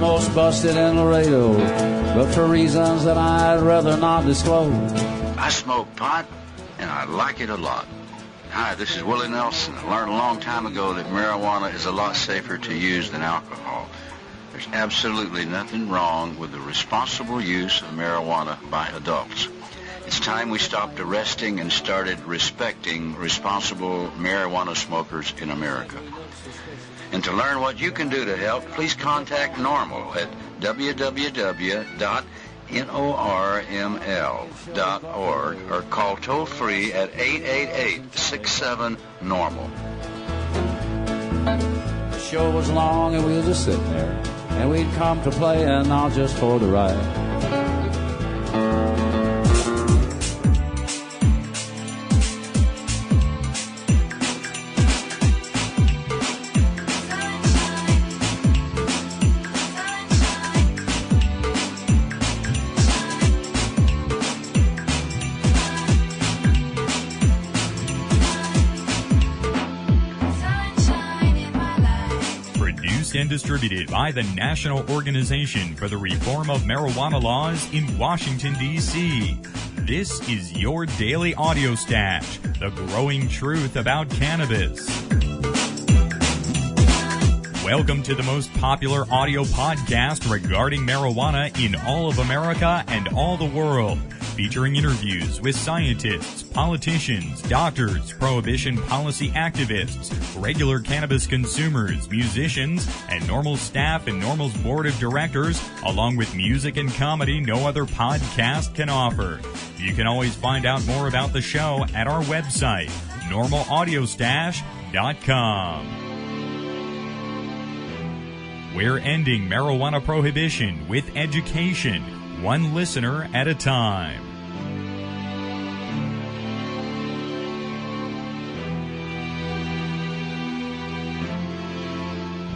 almost busted in Laredo, but for reasons that I'd rather not disclose. I smoke pot, and I like it a lot. Hi, this is Willie Nelson. I learned a long time ago that marijuana is a lot safer to use than alcohol. There's absolutely nothing wrong with the responsible use of marijuana by adults. It's time we stopped arresting and started respecting responsible marijuana smokers in America. And to learn what you can do to help, please contact NORML at www.norml.org or call toll-free at 888-67-NORML. The show was long and we were just sitting there, and we'd come to play and not just for the ride. And distributed by the National Organization for the Reform of Marijuana Laws in Washington, D.C. This is your daily audio stash, the growing truth about cannabis. Welcome to the most popular audio podcast regarding marijuana in all of America and all the world, featuring interviews with scientists, politicians, doctors, prohibition policy activists, regular cannabis consumers, musicians, and NORML staff and NORML's board of directors, along with music and comedy no other podcast can offer. You can always find out more about the show at our website, normalaudiostash.com. We're ending marijuana prohibition with education, one listener at a time.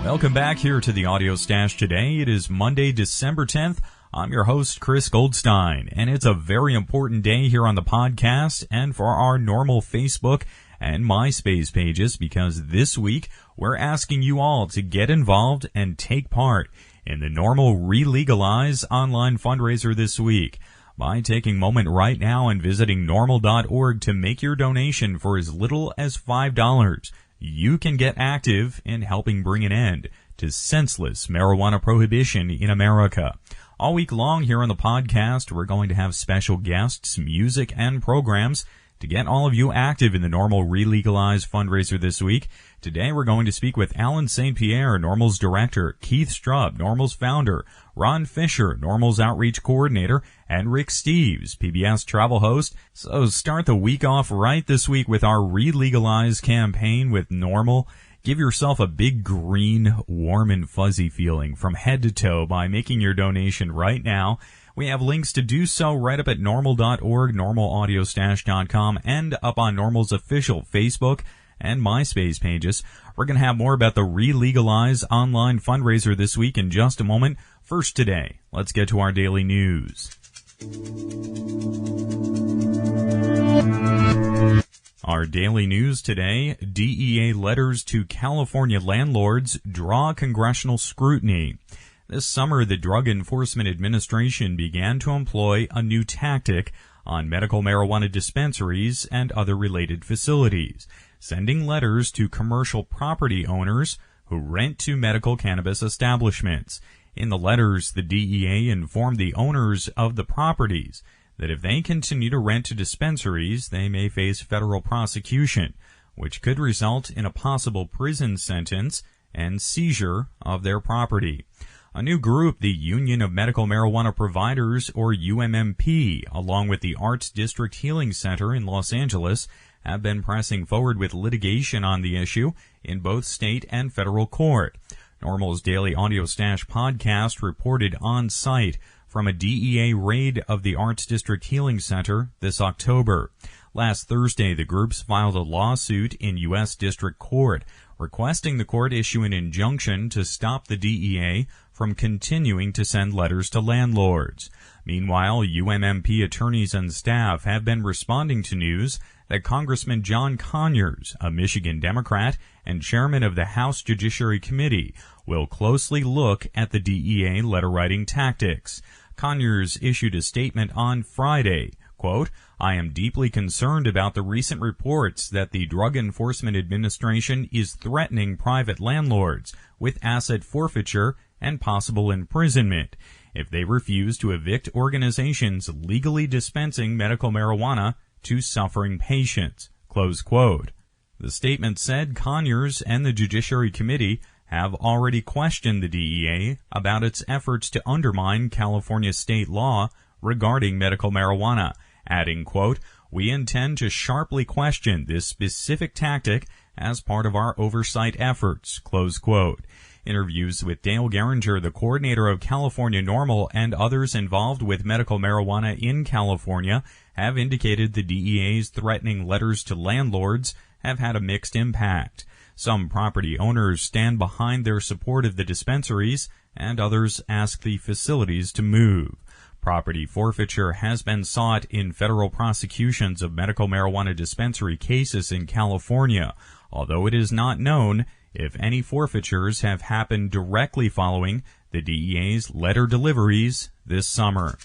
Welcome back here to the Audio Stash today. It is Monday, December 10th. I'm your host, Chris Goldstein, and it's a very important day here on the podcast and for our NORML Facebook and MySpace pages, because this week we're asking you all to get involved and take part in the NORML Re-Legalize online fundraiser this week by taking a moment right now and visiting norml.org to make your donation for as little as $5. You can get active in helping bring an end to senseless marijuana prohibition in America. All week long here on the podcast, we're going to have special guests, music, and programs to get all of you active in the NORML Re-Legalize fundraiser this week. Today we're going to speak with Alan St. Pierre, NORML's director, Keith Strub, NORML's founder, Ron Fisher, NORML's outreach coordinator, and Rick Steves, PBS travel host. So start the week off right this week with our Re-Legalize campaign with NORML. Give yourself a big green, warm and fuzzy feeling from head to toe by making your donation right now. We have links to do so right up at norml.org, normalaudiostash.com, and up on NORML's official Facebook and MySpace pages. We're going to have more about the Re-Legalize online fundraiser this week in just a moment. First today, let's get to our daily news. Our daily news today, DEA letters to California landlords draw congressional scrutiny. This summer, the Drug Enforcement Administration began to employ a new tactic on medical marijuana dispensaries and other related facilities, sending letters to commercial property owners who rent to medical cannabis establishments. In the letters, the DEA informed the owners of the properties that if they continue to rent to dispensaries, they may face federal prosecution, which could result in a possible prison sentence and seizure of their property. A new group, the Union of Medical Marijuana Providers, or UMMP, along with the Arts District Healing Center in Los Angeles, have been pressing forward with litigation on the issue in both state and federal court. NORML's Daily Audio Stash podcast reported on site from a DEA raid of the Arts District Healing Center this October. Last Thursday, the groups filed a lawsuit in U.S. District Court requesting the court issue an injunction to stop the DEA from continuing to send letters to landlords. Meanwhile, UMMP attorneys and staff have been responding to news that Congressman John Conyers, a Michigan Democrat and chairman of the House Judiciary Committee, will closely look at the DEA letter-writing tactics. Conyers issued a statement on Friday. Quote, I am deeply concerned about the recent reports that the Drug Enforcement Administration is threatening private landlords with asset forfeiture and possible imprisonment if they refuse to evict organizations legally dispensing medical marijuana to suffering patients. Close quote. The statement said Conyers and the Judiciary Committee have already questioned the DEA about its efforts to undermine California state law regarding medical marijuana, adding, quote, we intend to sharply question this specific tactic as part of our oversight efforts, close quote. Interviews with Dale Geringer, the coordinator of California NORML, and others involved with medical marijuana in California have indicated the DEA's threatening letters to landlords have had a mixed impact. Some property owners stand behind their support of the dispensaries, and others ask the facilities to move. Property forfeiture has been sought in federal prosecutions of medical marijuana dispensary cases in California, although it is not known if any forfeitures have happened directly following the DEA's letter deliveries this summer.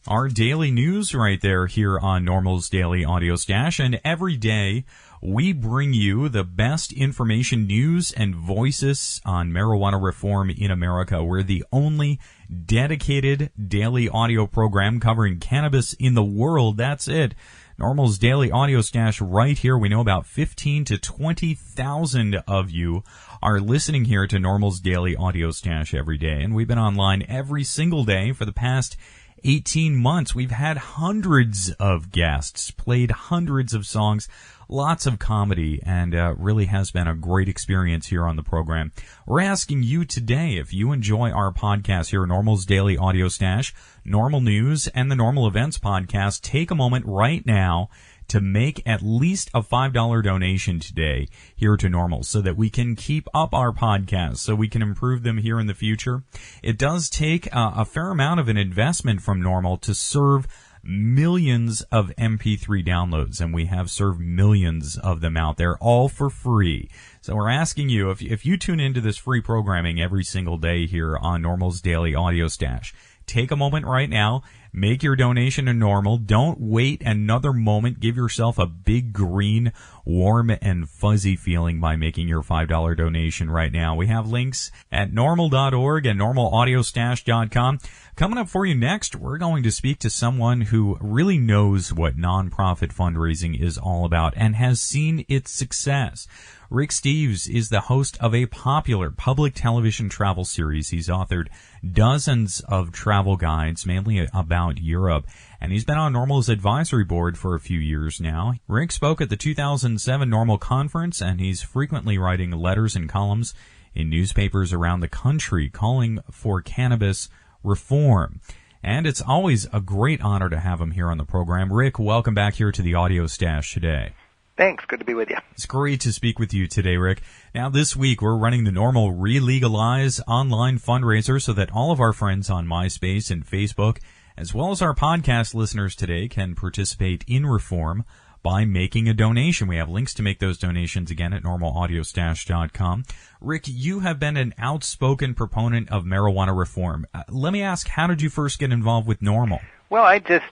Our daily news right there here on NORML's Daily Audio Stash, and every day we bring you the best information, news, and voices on marijuana reform in America. We're the only dedicated daily audio program covering cannabis in the world. That's it. NORML's Daily Audio Stash right here. We know about 15 to 20,000 of you are listening here to NORML's Daily Audio Stash every day, and we've been online every single day for the past 18 months. We've had hundreds of guests, played hundreds of songs, lots of comedy, and really has been a great experience here on the program. We're asking you today, if you enjoy our podcast here at NORML's Daily Audio Stash, NORML News, and the NORML Events podcast, take a moment right now to make at least a $5 donation today here to NORML so that we can keep up our podcasts, so we can improve them here in the future. It does take a fair amount of an investment from NORML to serve millions of MP3 downloads, and we have served millions of them out there, all for free. So we're asking you, if you tune into this free programming every single day here on NORML's Daily Audio Stash, take a moment right now, make your donation to NORML. Don't wait another moment. Give yourself a big, green, warm, and fuzzy feeling by making your $5 donation right now. We have links at norml.org and normlaudiostash.com. Coming up for you next, we're going to speak to someone who really knows what nonprofit fundraising is all about and has seen its success. Rick Steves is the host of a popular public television travel series. He's authored dozens of travel guides, mainly about Europe, and he's been on NORML's advisory board for a few years now. Rick spoke at the 2007 NORML conference, and he's frequently writing letters and columns in newspapers around the country calling for cannabis reform. And it's always a great honor to have him here on the program. Rick, welcome back here to the Audio Stash today. Thanks. Good to be with you. It's great to speak with you today, Rick. Now, this week, we're running the NORML Re-Legalize online fundraiser so that all of our friends on MySpace and Facebook, as well as our podcast listeners today, can participate in reform by making a donation. We have links to make those donations again at normlaudiostash.com. Rick, you have been an outspoken proponent of marijuana reform. Let me ask, how did you first get involved with NORML? Well, I just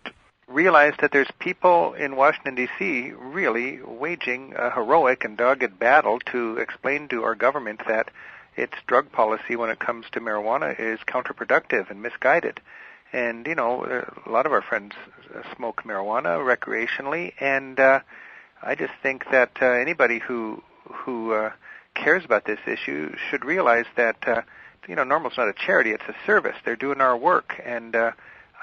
realized that there's people in Washington, D.C. really waging a heroic and dogged battle to explain to our government that its drug policy when it comes to marijuana is counterproductive and misguided. And, you know, a lot of our friends smoke marijuana recreationally, and I just think that anybody who cares about this issue should realize that, you know, NORML's not a charity, it's a service. They're doing our work, and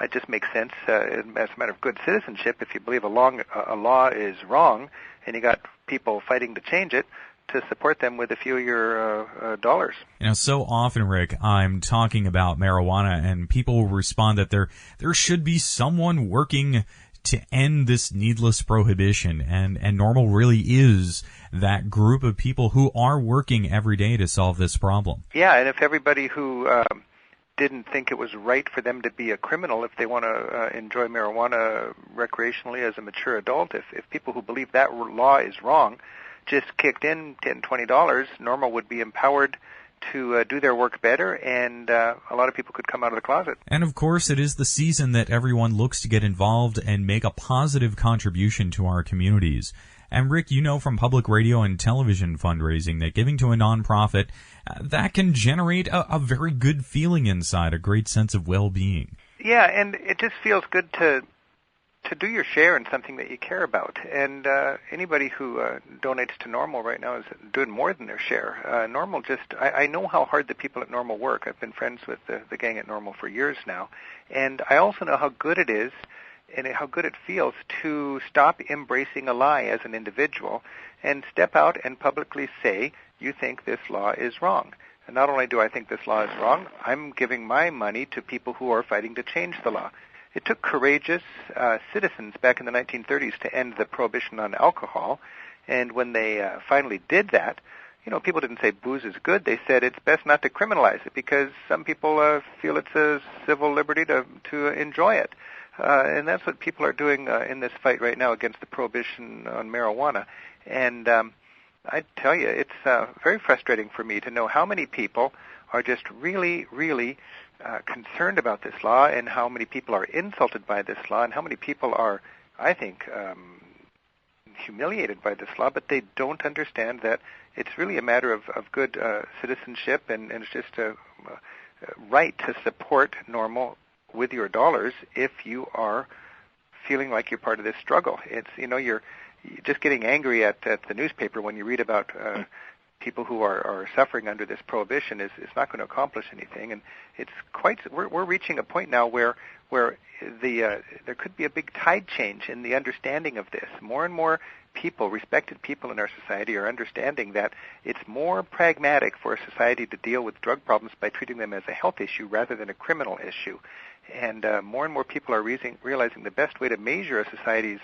it just makes sense as a matter of good citizenship, if you believe a law is wrong and you got people fighting to change it, to support them with a few of your dollars. You know, so often, Rick, I'm talking about marijuana and people will respond that there should be someone working to end this needless prohibition, and NORML really is that group of people who are working every day to solve this problem. Yeah, and if everybody who didn't think it was right for them to be a criminal if they want to enjoy marijuana recreationally as a mature adult. If people who believe that law is wrong just kicked in $10, $20, NORML would be empowered to do their work better, and a lot of people could come out of the closet. And of course, it is the season that everyone looks to get involved and make a positive contribution to our communities. And Rick, you know from public radio and television fundraising that giving to a nonprofit, that can generate a very good feeling inside, a great sense of well-being. Yeah, and it just feels good to do your share in something that you care about. And anybody who donates to NORML right now is doing more than their share. NORML I know how hard the people at NORML work. I've been friends with the gang at NORML for years now. And I also know how good it is and how good it feels to stop embracing a lie as an individual and step out and publicly say, you think this law is wrong. And not only do I think this law is wrong, I'm giving my money to people who are fighting to change the law. It took courageous citizens back in the 1930s to end the prohibition on alcohol, and when they finally did that, people didn't say booze is good. They said it's best not to criminalize it because some people feel it's a civil liberty to enjoy it. And that's what people are doing in this fight right now against the prohibition on marijuana. And I tell you, it's very frustrating for me to know how many people are just really, really concerned about this law and how many people are insulted by this law and how many people are, I think, humiliated by this law, but they don't understand that it's really a matter of good citizenship and it's just a right to support NORML with your dollars if you are feeling like you're part of this struggle. It's, you're just getting angry at the newspaper when you read about people who are suffering under this prohibition is not going to accomplish anything, and it's we're reaching a point now where there could be a big tide change in the understanding of this. More and more people, respected people in our society, are understanding that it's more pragmatic for a society to deal with drug problems by treating them as a health issue rather than a criminal issue. And more people are realizing the best way to measure a society's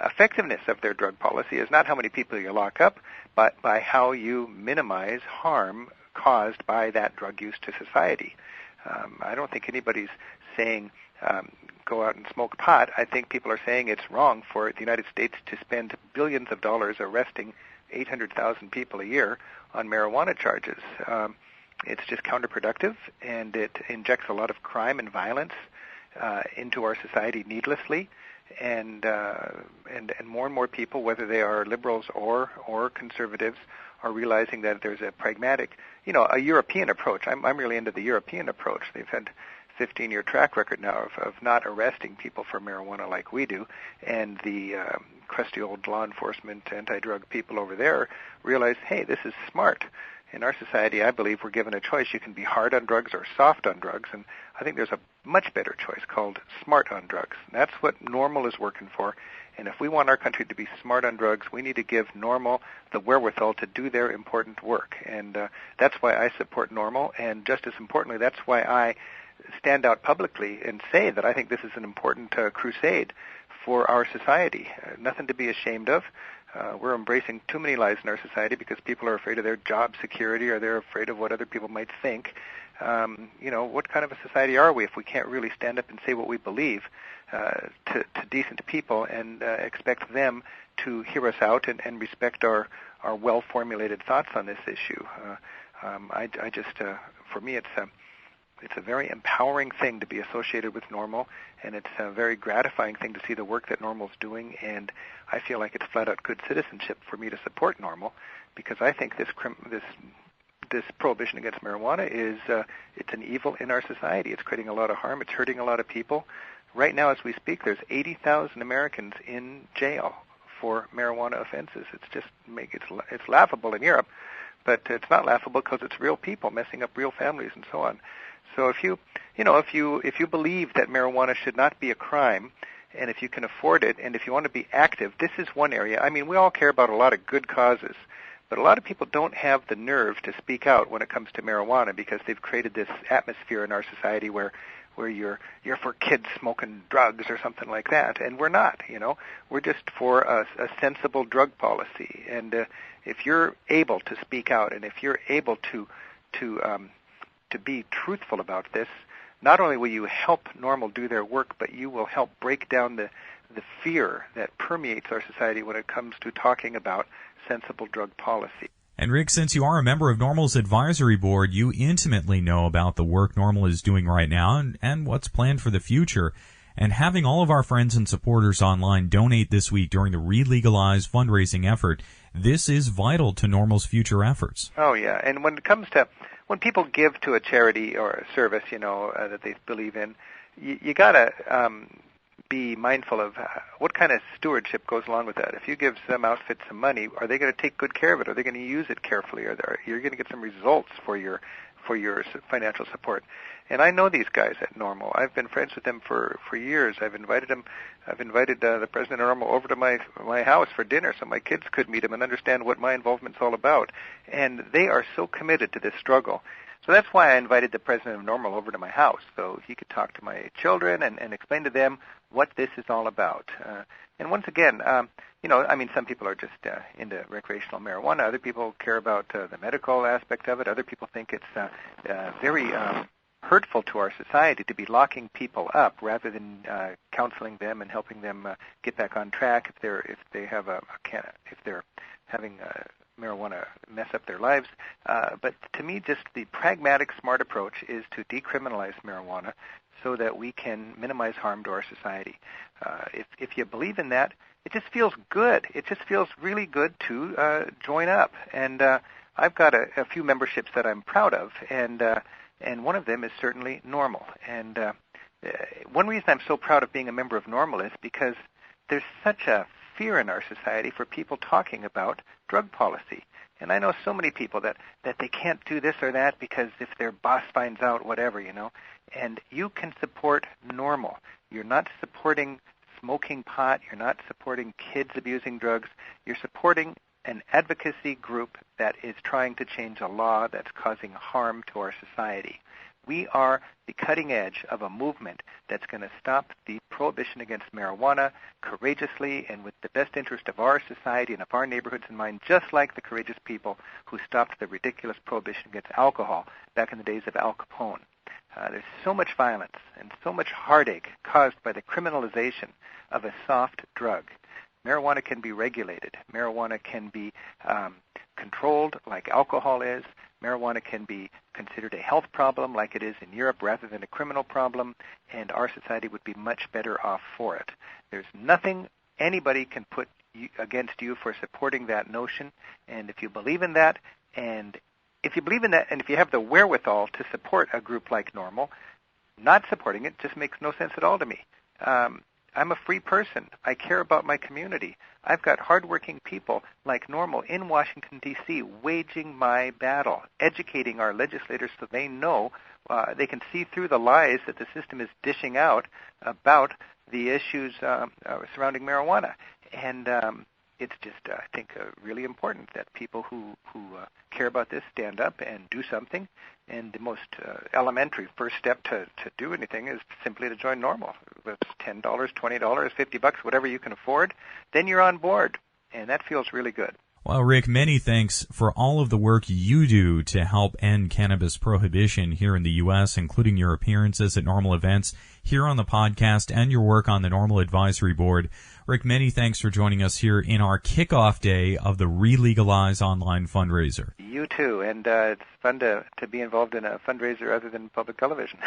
effectiveness of their drug policy is not how many people you lock up, but by how you minimize harm caused by that drug use to society. I don't think anybody's saying go out and smoke pot. I think people are saying it's wrong for the United States to spend billions of dollars arresting 800,000 people a year on marijuana charges. It's just counterproductive, and it injects a lot of crime and violence into our society needlessly. And more and more people, whether they are liberals or conservatives, are realizing that there's a pragmatic, a European approach. I'm really into the European approach. They've had 15-year track record now of not arresting people for marijuana like we do, and the crusty old law enforcement anti-drug people over there realize, hey, this is smart. In our society, I believe we're given a choice. You can be hard on drugs or soft on drugs, and I think there's a much better choice called smart on drugs. That's what NORML is working for, and if we want our country to be smart on drugs, we need to give NORML the wherewithal to do their important work, and that's why I support NORML, and just as importantly, that's why I stand out publicly and say that I think this is an important crusade for our society. Nothing to be ashamed of. We're embracing too many lies in our society because people are afraid of their job security or they're afraid of what other people might think. What kind of a society are we if we can't really stand up and say what we believe to decent people and expect them to hear us out and respect our well-formulated thoughts on this issue? I just, for me, it's a very empowering thing to be associated with NORML, and it's a very gratifying thing to see the work that NORML's doing, and I feel like it's flat-out good citizenship for me to support NORML, because I think this prohibition against marijuana is it's an evil in our society. It's creating a lot of harm. It's hurting a lot of people. Right now, as we speak, there's 80,000 Americans in jail for marijuana offenses. It's laughable in Europe, but it's not laughable because it's real people messing up real families and so on. So if you believe that marijuana should not be a crime, and if you can afford it, and if you want to be active, this is one area. I mean, we all care about a lot of good causes, but a lot of people don't have the nerve to speak out when it comes to marijuana because they've created this atmosphere in our society where you're for kids smoking drugs or something like that, and we're not. We're just for a sensible drug policy. And if you're able to speak out, and if you're able to to be truthful about this, not only will you help NORML do their work, but you will help break down the fear that permeates our society when it comes to talking about sensible drug policy. And Rick, since you are a member of NORML's advisory board, you intimately know about the work NORML is doing right now and what's planned for the future. And having all of our friends and supporters online donate this week during the Relegalize fundraising effort, this is vital to NORML's future efforts. Oh, yeah. And when it comes to, when people give to a charity or a service, that they believe in, you got to be mindful of what kind of stewardship goes along with that. If you give some outfit some money, are they going to take good care of it? Are they going to use it carefully? You're going to get some results for your financial support. And I know these guys at NORML. I've been friends with them for years. I've invited the president of NORML over to my house for dinner so my kids could meet him and understand what my involvement's all about. And they are so committed to this struggle. So that's why I invited the president of NORML over to my house, so he could talk to my children and explain to them what this is all about. And once again, some people are just into recreational marijuana. Other people care about the medical aspect of it. Other people think it's very hurtful to our society to be locking people up rather than counseling them and helping them get back on track if they're having marijuana mess up their lives. But to me, just the pragmatic, smart approach is to decriminalize marijuana so that we can minimize harm to our society. If you believe in that, it just feels good. It just feels really good to join up. And I've got a few memberships that I'm proud of, and one of them is certainly NORML. And one reason I'm so proud of being a member of NORML is because there's such a fear in our society for people talking about drug policy. And I know so many people that they can't do this or that because if their boss finds out, whatever, And you can support NORML. You're not supporting smoking pot. You're not supporting kids abusing drugs. You're supporting an advocacy group that is trying to change a law that's causing harm to our society. We are the cutting edge of a movement that's going to stop the prohibition against marijuana courageously and with the best interest of our society and of our neighborhoods in mind, just like the courageous people who stopped the ridiculous prohibition against alcohol back in the days of Al Capone. There's so much violence and so much heartache caused by the criminalization of a soft drug. Marijuana can be regulated. Marijuana can be controlled like alcohol is. Marijuana can be considered a health problem like it is in Europe rather than a criminal problem, and our society would be much better off for it. There's nothing anybody can put against you for supporting that notion, and if you believe in that, and if you have the wherewithal to support a group like NORML, not supporting it just makes no sense at all to me. I'm a free person. I care about my community. I've got hardworking people like NORML in Washington, D.C. waging my battle, educating our legislators so they know, they can see through the lies that the system is dishing out about the issues surrounding marijuana. And it's just, I think, really important that people who care about this stand up and do something. And the most elementary first step to do anything is simply to join NORML. It's $10, $20, $50, whatever you can afford. Then you're on board, and that feels really good. Well, Rick, many thanks for all of the work you do to help end cannabis prohibition here in the U.S., including your appearances at NORML events here on the podcast and your work on the NORML Advisory Board. Rick, many thanks for joining us here in our kickoff day of the Relegalize online fundraiser. You too, and it's fun to be involved in a fundraiser other than public television.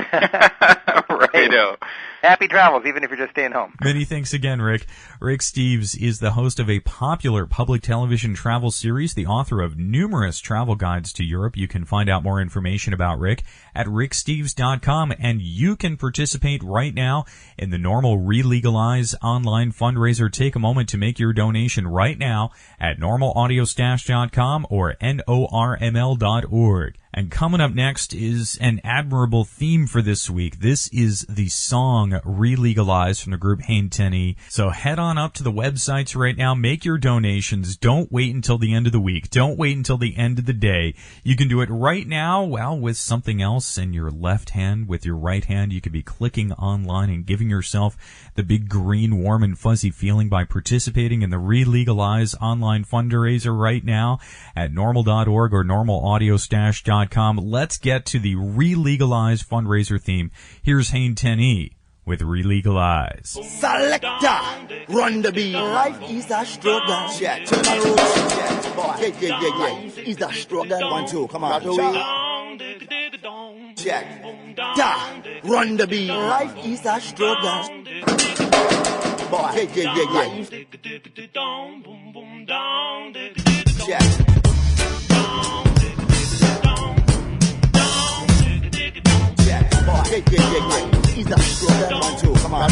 Righto. Happy travels, even if you're just staying home. Many thanks again, Rick. Rick Steves is the host of a popular public television travel series, the author of numerous travel guides to Europe. You can find out more information about Rick at ricksteves.com, and you can participate right now in the NORML Relegalize online fundraiser. Take a moment to make your donation right now at normalaudiostash.com or NORML.org. And coming up next is an admirable theme for this week. This is the song Relegalize from the group Hain Tenney. So head on up to the websites right now. Make your donations. Don't wait until the end of the week. Don't wait until the end of the day. You can do it right now, well, with something else in your left hand. With your right hand, you could be clicking online and giving yourself the big green, warm, and fuzzy feeling by participating in the Relegalize online fundraiser right now at normal.org or normalaudiostash.com. NORML.com. Let's get to the Re-Legalize fundraiser theme. Here's Hain 10E with Re-Legalize. Selector, run the beat. Life is a struggle. Yeah, turn around. Yeah, boy. Yeah. It's a struggle. 1, 2, come on. Check. Da, run the beat. Life is a struggle. Boy. Yeah. Check. Yeah. It's a struggle. 1, 2, come on.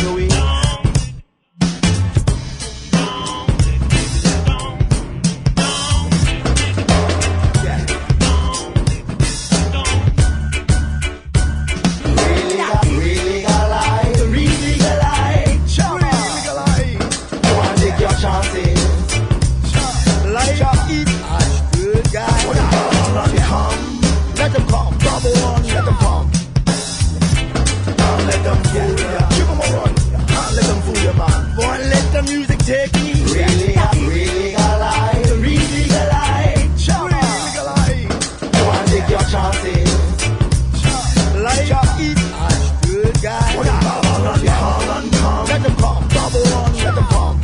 Take me, re-legalize, go and take your chances. Life is a good guy. Let them come, bubble on, let them come.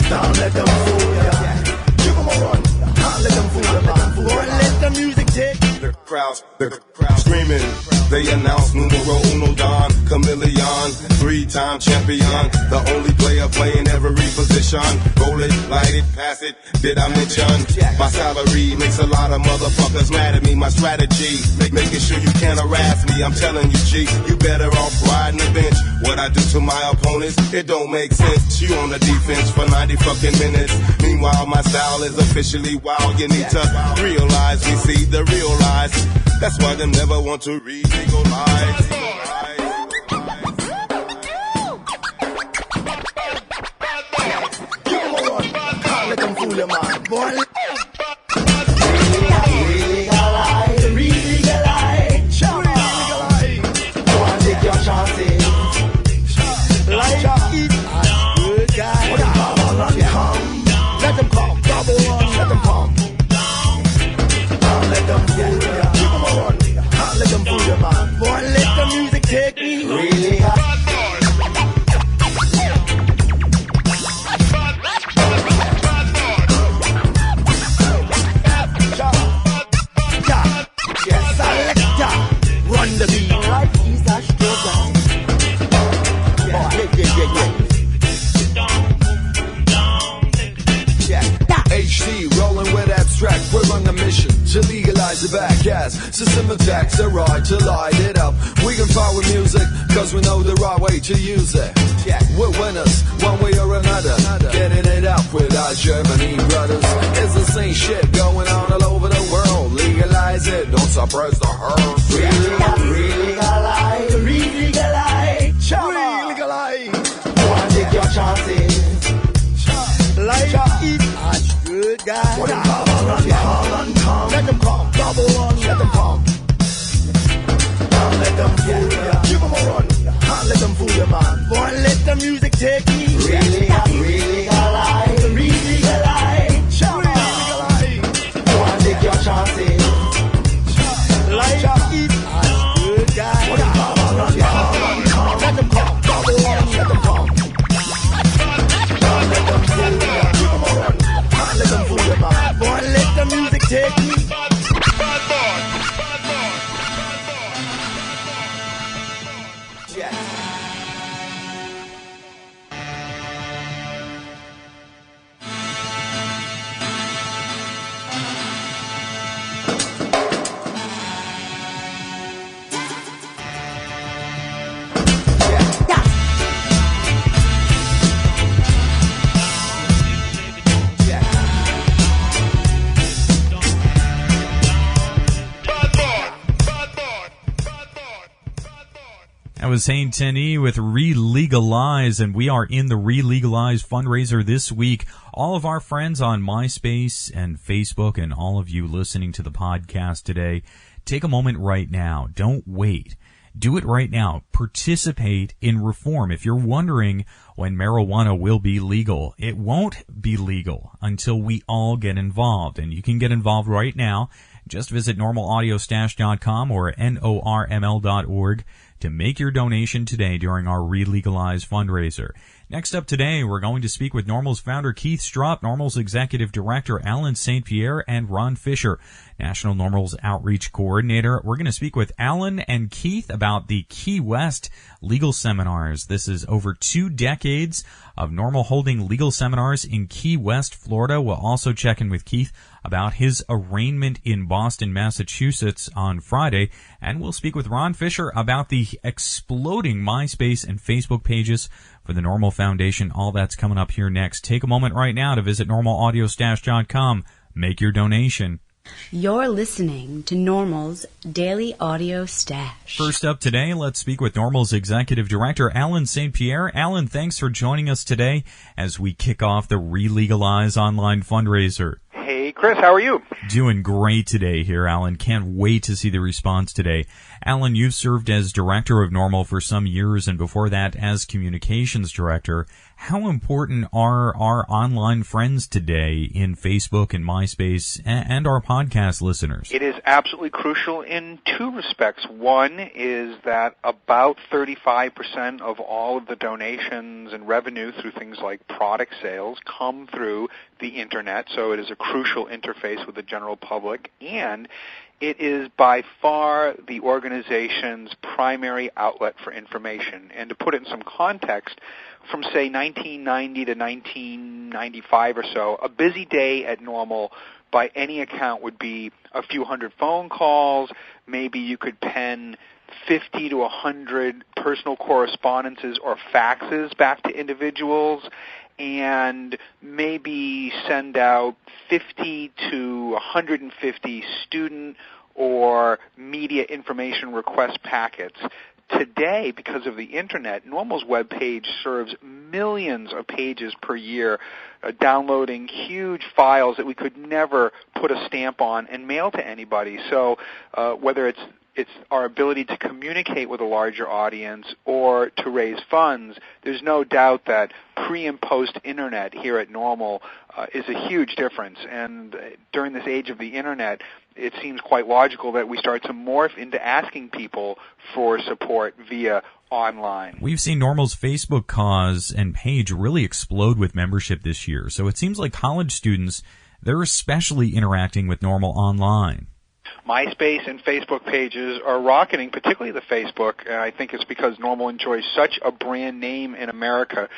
Don't let them fool ya. Give them a run, can't let them fool ya, man. Go and let the music take. The crowd screaming. They announce numero uno don, chameleon, 3-time champion, the only player playing every position. Roll it, light it, pass it, did I mention? My salary makes a lot of motherfuckers mad at me. My strategy, making sure you can't harass me. I'm telling you, G, you better off riding the bench. What I do to my opponents, it don't make sense. You on the defense for 90 fucking minutes. Meanwhile, my style is officially wild. You need to realize we see the real lies. That's why them never want to re-legalize. Give them a run, can't let them fool you, man. Boy, re-legalize, go and take your chances. Life is a good guy. Let them come, double on, let them come. Don't let them fool you. Let them fool you, man. Boy, let the music take me. Really hot. Yes, selector, run the beat. Life is a struggle. HD rolling with abstract. We're on a mission to legalize the back ass. System attacks the right to light it up. We can power music cause we know the right way to use it. We're winners one way or another. Getting it up with our Germany brothers. It's the same shit going on all over the world. Legalize it, don't suppress the herd. Re-legalize, re-legalize, go and take your chances. Life is a good guy. Let them come, double on, let them come. Don't let them fool ya. Give them a run, can't let them fool you, man. Boy, let the music take me. Re-legalize, go and take your chances. Life is a good guy. Let them come, double on, let them come. Don't let them fool ya. Give them a run, can't let them fool you, man. Boy, let the music take me. That was Hain 10E with Re-Legalize, and we are in the Re-Legalize fundraiser this week. All of our friends on MySpace and Facebook and all of you listening to the podcast today, take a moment right now. Don't wait. Do it right now. Participate in reform. If you're wondering when marijuana will be legal, it won't be legal until we all get involved. And you can get involved right now. Just visit normalaudiostash.com or NORML.org to make your donation today during our Re-Legalize fundraiser. Next up today, we're going to speak with NORML's founder Keith Stropp, NORML's executive director Alan St. Pierre, and Ron Fisher, National NORML's outreach coordinator. We're going to speak with Alan and Keith about the Key West legal seminars. This is over 2 decades of NORML holding legal seminars in Key West, Florida. We'll also check in with Keith about his arraignment in Boston, Massachusetts on Friday. And we'll speak with Ron Fisher about the exploding MySpace and Facebook pages for the NORML Foundation. All that's coming up here next. Take a moment right now to visit normalaudiostash.com. Make your donation. You're listening to NORML's Daily Audio Stash. First up today, let's speak with NORML's executive director, Alan St. Pierre. Alan, thanks for joining us today as we kick off the Re-Legalize online fundraiser. Hey, Chris, how are you? Doing great today here, Alan. Can't wait to see the response today. Alan, you've served as director of NORML for some years, and before that as communications director. How important are our online friends today in Facebook and MySpace and our podcast listeners? It is absolutely crucial in 2 respects. One is that about 35% of all of the donations and revenue through things like product sales come through the Internet, so it is a crucial interface with the general public, and it is by far the organization's primary outlet for information. And to put it in some context, from, say, 1990 to 1995 or so, a busy day at NORML by any account would be a few hundred phone calls. Maybe you could pen 50 to 100 personal correspondences or faxes back to individuals, and maybe send out 50 to 150 student or media information request packets. Today, because of the Internet, NORML's webpage serves millions of pages per year, downloading huge files that we could never put a stamp on and mail to anybody. So whether it's our ability to communicate with a larger audience or to raise funds, there's no doubt that pre- and post-Internet here at NORML is a huge difference. And during this age of the Internet, it seems quite logical that we start to morph into asking people for support via online. We've seen NORML's Facebook cause and page really explode with membership this year. So it seems like college students, they're especially interacting with NORML online. MySpace and Facebook pages are rocketing, particularly the Facebook. And I think it's because NORML enjoys such a brand name in America.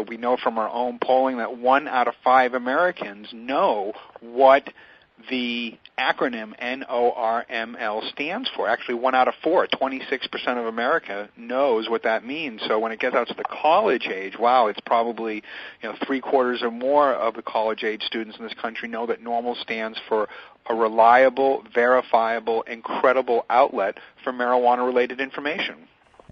We know from our own polling that 1 out of 5 Americans know what the acronym NORML stands for. Actually, 1 out of 4, 26% of America knows what that means. So when it gets out to the college age, wow, it's probably 3/4 or more of the college age students in this country know that NORML stands for a reliable, verifiable, and credible outlet for marijuana-related information.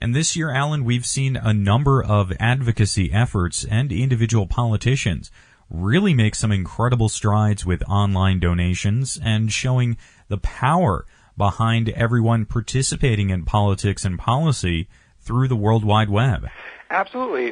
And this year, Alan, we've seen a number of advocacy efforts and individual politicians really make some incredible strides with online donations and showing the power behind everyone participating in politics and policy through the World Wide Web. Absolutely.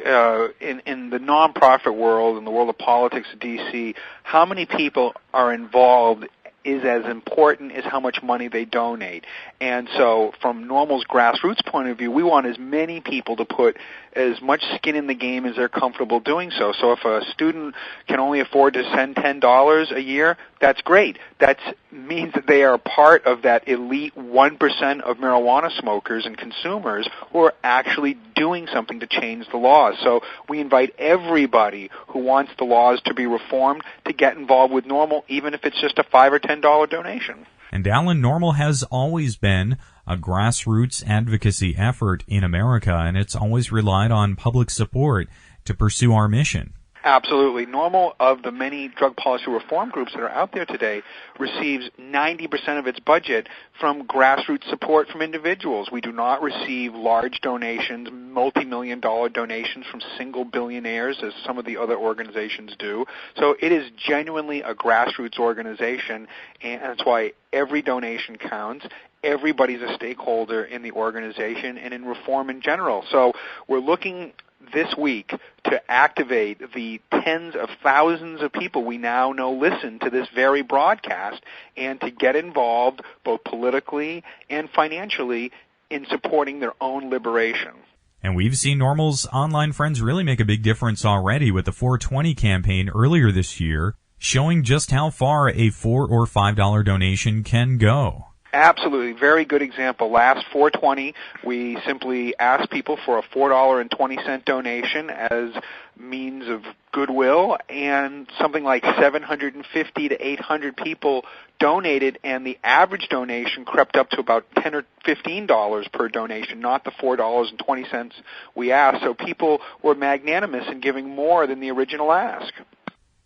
In the nonprofit world, in the world of politics in D.C., how many people are involved is as important as how much money they donate. And so from NORML's grassroots point of view, we want as many people to put as much skin in the game as they're comfortable doing so. So if a student can only afford to send $10 a year, that's great. That means that they are part of that elite 1% of marijuana smokers and consumers who are actually doing something to change the laws. So we invite everybody who wants the laws to be reformed to get involved with NORML, even if it's just a $5 or $10 donation. And Alan, NORML has always been a grassroots advocacy effort in America, and it's always relied on public support to pursue our mission. Absolutely. NORML, of the many drug policy reform groups that are out there today, receives 90% of its budget from grassroots support from individuals. We do not receive large donations, multi-million-dollar donations from single billionaires, as some of the other organizations do. So it is genuinely a grassroots organization, and that's why every donation counts. Everybody's a stakeholder in the organization and in reform in general. So we're looking this week to activate the tens of thousands of people we now know listen to this very broadcast, and to get involved both politically and financially in supporting their own liberation. And we've seen NORML's online friends really make a big difference already with the 420 campaign earlier this year, showing just how far a $4 or $5 donation can go. Absolutely. Very good example. Last 420, we simply asked people for a $4.20 donation as means of goodwill, and something like 750 to 800 people donated, and the average donation crept up to about $10 or $15 per donation, not the $4.20 we asked. So people were magnanimous in giving more than the original ask.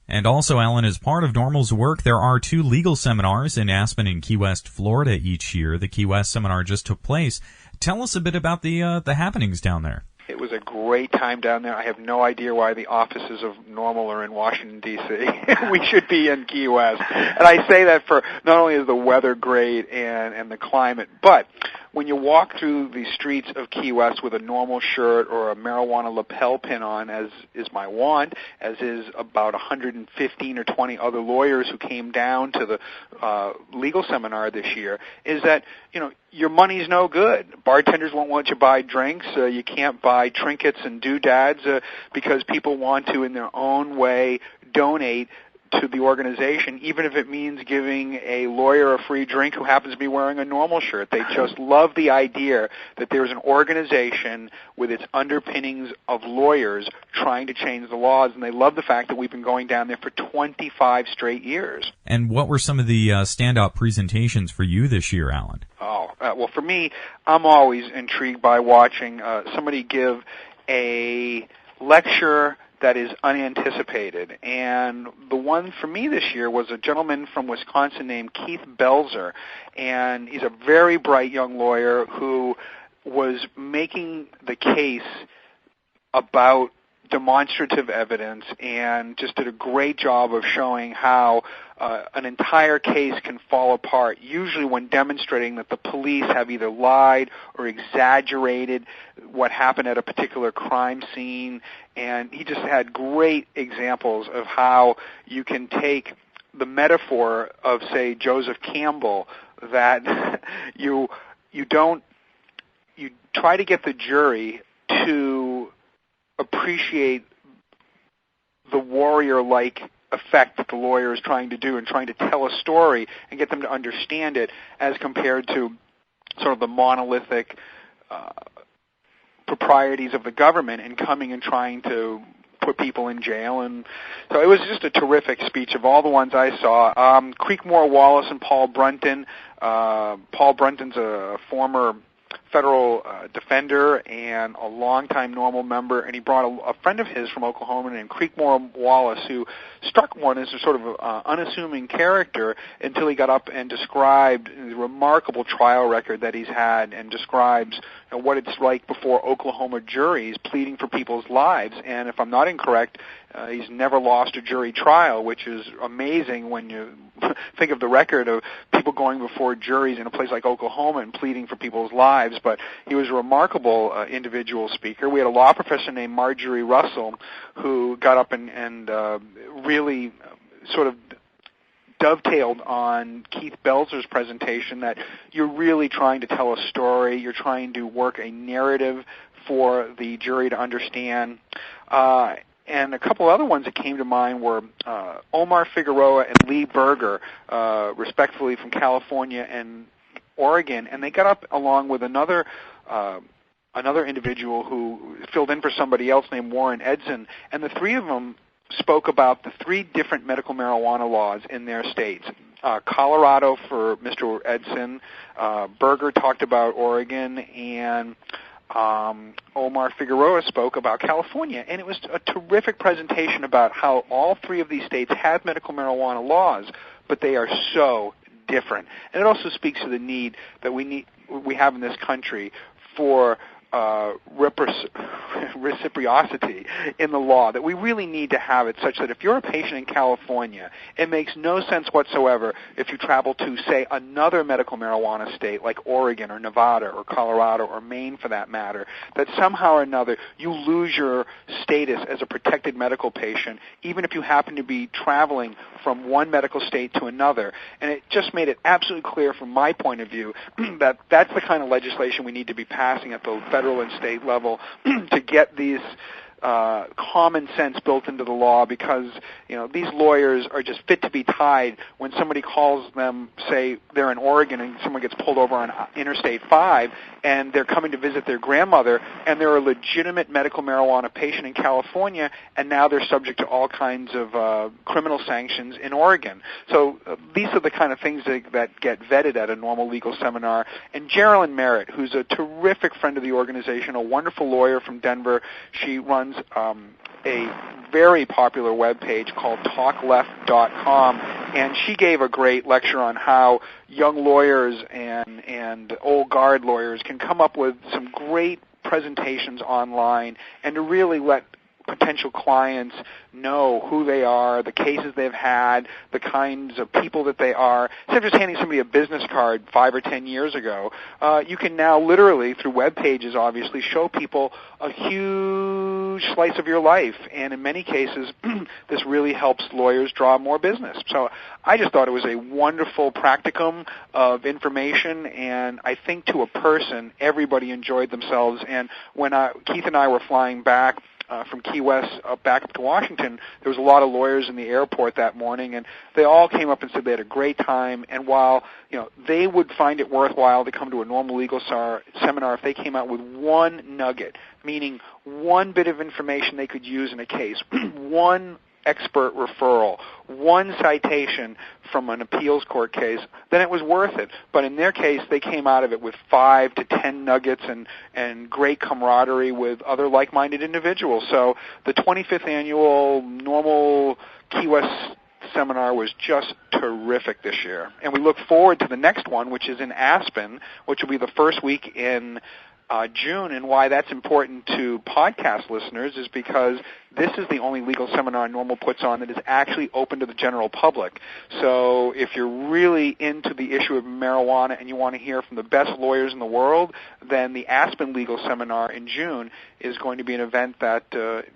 And also, Alan, as part of NORML's work, there are 2 legal seminars in Aspen and Key West, Florida each year. The Key West seminar just took place. Tell us a bit about the happenings down there. It was a great time down there. I have no idea why the offices of NORML are in Washington, D.C. We should be in Key West. And I say that for not only is the weather great and the climate, but when you walk through the streets of Key West with a NORML shirt or a marijuana lapel pin on, as is my wont, as is about 115 or 20 other lawyers who came down to the legal seminar this year, is that, your money's no good. Bartenders won't want you to buy drinks. You can't buy trinkets and doodads because people want to, in their own way, donate to the organization, even if it means giving a lawyer a free drink who happens to be wearing a NORML shirt. They just love the idea that there's an organization with its underpinnings of lawyers trying to change the laws, and they love the fact that we've been going down there for 25 straight years. And what were some of the standout presentations for you this year, Alan? Well, for me, I'm always intrigued by watching somebody give a lecture that is unanticipated. And the one for me this year was a gentleman from Wisconsin named Keith Belzer. And he's a very bright young lawyer who was making the case about demonstrative evidence, and just did a great job of showing how an entire case can fall apart, usually when demonstrating that the police have either lied or exaggerated what happened at a particular crime scene. And he just had great examples of how you can take the metaphor of, say, Joseph Campbell, that you try to get the jury to appreciate the warrior-like effect that the lawyer is trying to do and trying to tell a story and get them to understand it, as compared to sort of the monolithic proprieties of the government and coming and trying to put people in jail. And so it was just a terrific speech of all the ones I saw. Creekmore Wallace and Paul Brunton. Paul Brunton's a former federal defender and a longtime NORML member, and he brought a friend of his from Oklahoma named Creekmore Wallace, who struck one as a sort of unassuming character until he got up and described the remarkable trial record that he's had, and describes what it's like before Oklahoma juries pleading for people's lives. And if I'm not incorrect, he's never lost a jury trial, which is amazing when you think of the record of people going before juries in a place like Oklahoma and pleading for people's lives. But he was a remarkable individual speaker. We had a law professor named Marjorie Russell who got up and really sort of dovetailed on Keith Belzer's presentation, that you're really trying to tell a story, you're trying to work a narrative for the jury to understand. And a couple other ones that came to mind were Omar Figueroa and Lee Berger, respectively from California and Oregon, and they got up along with another individual who filled in for somebody else named Warren Edson, and the three of them spoke about the 3 different medical marijuana laws in their states. Colorado for Mr. Edson, Berger talked about Oregon, and Omar Figueroa spoke about California. And it was a terrific presentation about how all 3 of these states have medical marijuana laws, but they are so different. And it also speaks to the need that we have in this country for reciprocity in the law, that we really need to have it such that if you're a patient in California, it makes no sense whatsoever if you travel to, say, another medical marijuana state like Oregon or Nevada or Colorado or Maine for that matter, that somehow or another you lose your status as a protected medical patient, even if you happen to be traveling from one medical state to another. And it just made it absolutely clear from my point of view that that's the kind of legislation we need to be passing at the federal and state level to get these common sense built into the law, because these lawyers are just fit to be tied when somebody calls them, say they're in Oregon and someone gets pulled over on Interstate 5 and they're coming to visit their grandmother and they're a legitimate medical marijuana patient in California, and now they're subject to all kinds of criminal sanctions in Oregon. So these are the kind of things that get vetted at a normal legal seminar. And Geraldine Merritt, who's a terrific friend of the organization, a wonderful lawyer from Denver, she runs a very popular webpage called TalkLeft.com, and she gave a great lecture on how young lawyers and old guard lawyers can come up with some great presentations online and to really let potential clients know who they are, the cases they've had, the kinds of people that they are. Instead of just handing somebody a business card 5 or 10 years ago, you can now literally, through web pages obviously, show people a huge slice of your life. And in many cases, this really helps lawyers draw more business. So I just thought it was a wonderful practicum of information, and I think to a person, everybody enjoyed themselves. And when Keith and I were flying back from Key West back up to Washington, there was a lot of lawyers in the airport that morning, and they all came up and said they had a great time. And while they would find it worthwhile to come to a normal legal seminar if they came out with one nugget, meaning one bit of information they could use in a case, one expert referral, one citation from an appeals court case, then it was worth it. But in their case, they came out of it with 5 to 10 nuggets and great camaraderie with other like-minded individuals. So the 25th annual Normal Key West seminar was just terrific this year. And we look forward to the next one, which is in Aspen, which will be the first week in June. And why that's important to podcast listeners is because this is the only legal seminar Normal puts on that is actually open to the general public. So if you're really into the issue of marijuana and you want to hear from the best lawyers in the world, then the Aspen Legal Seminar in June is going to be an event that